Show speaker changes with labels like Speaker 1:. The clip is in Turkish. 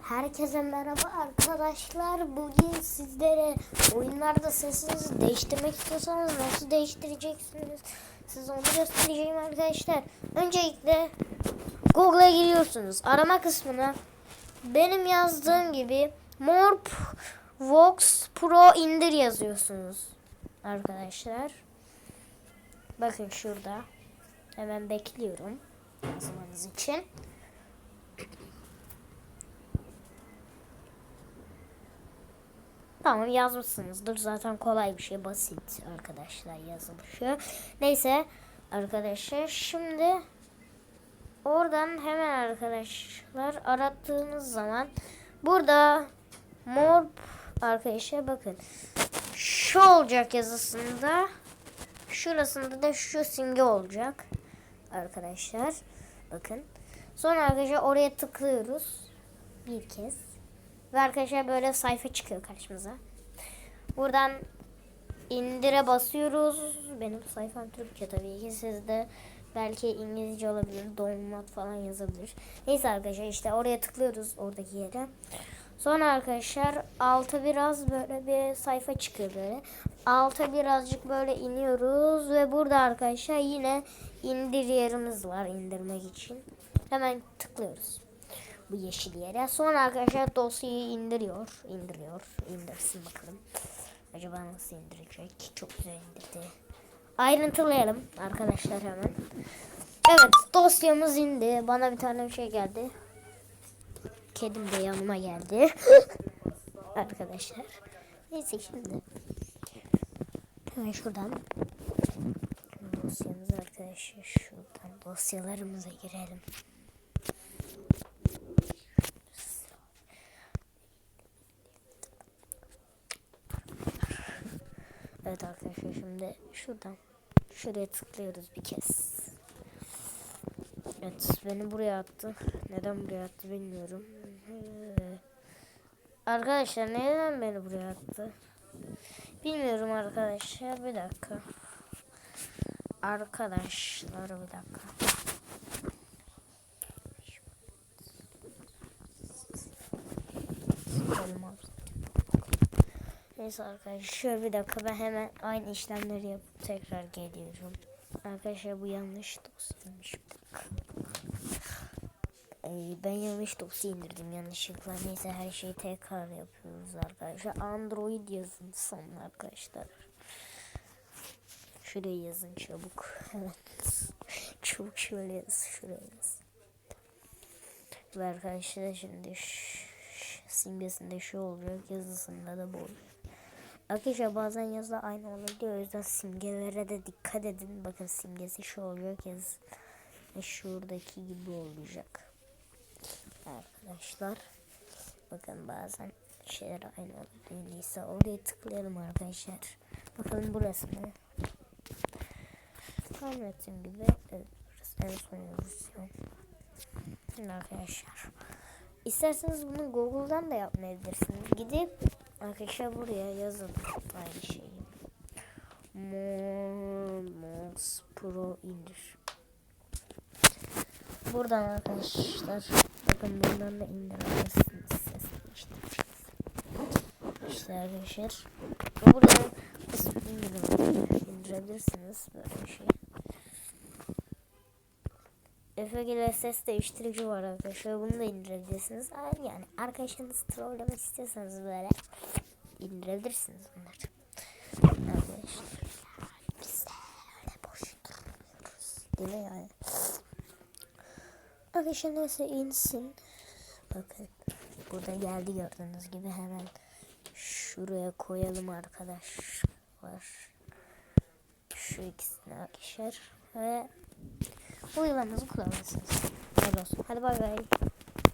Speaker 1: Herkese merhaba arkadaşlar. Bugün sizlere oyunlarda sesinizi değiştirmek istiyorsanız nasıl değiştireceksiniz? Size onu göstereceğim arkadaşlar. Öncelikle Google'a giriyorsunuz. Arama kısmına benim yazdığım gibi Morph Vox Pro indir yazıyorsunuz arkadaşlar. Bakın şurada. Hemen bekliyorum yazmanız için. Tamam, yazmışsınızdır. Zaten kolay bir şey, basit arkadaşlar yazılışı. Neyse arkadaşlar, şimdi oradan hemen arkadaşlar arattığınız zaman burada Morph arkadaşlar bakın şu olacak yazısında, şurasında da şu simge olacak arkadaşlar. Bakın. Sonra arkadaşlar oraya tıklıyoruz bir kez. Ve arkadaşlar böyle sayfa çıkıyor karşımıza. Buradan indire basıyoruz. Benim sayfam Türkçe tabii ki. Sizde belki İngilizce olabilir. Download falan yazabilir. Neyse arkadaşlar, işte oraya tıklıyoruz, oradaki yere. Sonra arkadaşlar alta biraz böyle bir sayfa çıkıyor böyle. Alta birazcık böyle iniyoruz ve burada arkadaşlar yine indir yerimiz var indirmek için. Hemen tıklıyoruz bu yeşil yere. Sonra arkadaşlar dosyayı indirsin bakalım. Acaba nasıl indirecek? Çok güzel indirdi. Ayrıntılayalım arkadaşlar hemen. Evet, dosyamız indi. Bana bir tane bir şey geldi. Kedim de yanıma geldi. Arkadaşlar. Neyse, şimdi hemen şuradan dosyamıza arkadaşlar, şuradan dosyalarımıza girelim. Evet arkadaşlar, şimdi şuradan şuraya tıklıyoruz bir kez. Evet, beni buraya attı. Neden buraya attı bilmiyorum. Arkadaşlar neden beni buraya attı bilmiyorum arkadaşlar. Bir dakika. Arkadaşlar bir dakika. Neyse arkadaşlar, bir dakika, ben hemen aynı işlemleri yapıp tekrar geliyorum. Arkadaşlar bu yanlış dosyaymış. Ben yanlış dosya indirdim yanlışlıkla. Neyse, her şeyi tekrar yapıyoruz arkadaşlar. Android yazın sonra arkadaşlar. Şuraya yazın çabuk. Evet. Çabuk şöyle yaz. Şuraya yaz. Ve arkadaşlar şimdi simgesinde şu olacak, yazısında da bu olacak. Arkadaşlar bazen yazı aynı oluyor, o yüzden simgelere de dikkat edin. Bakın simgesi şu olacak, yazı şuradaki gibi olacak arkadaşlar. Bakın bazen şeyler aynı oluyor. Neyse, oraya tıklayalım arkadaşlar. Bakalım burası ne? Tahmin ettiğim gibi evet, burası en son versiyon. Şimdi arkadaşlar, İsterseniz bunu Google'dan da yapmayabilirsiniz. Gidip arkadaşlar buraya yazın aynı şeyi. Morph Pro indir. Buradan arkadaşlar bakın, bundan da indirebilirsiniz. Ses işte arkadaşlar. Buradan indirebilirsiniz böyle bir şey. FG'le ses değiştirici var arkadaşlar. Bunu da indirebilirsiniz. Yani arkadaşınız trollemek istiyorsanız böyle indirebilirsiniz bunları. Arkadaşlar biz de öyle boş durmuyoruz. Değil mi yani? Arkadaşlar neyse, insin. Bakın burada geldi, gördüğünüz gibi. Hemen şuraya koyalım arkadaşlar. Şu ikisini arkadaşlar. Ve uygulamamızı kullanırsınız. Hadi bay bay.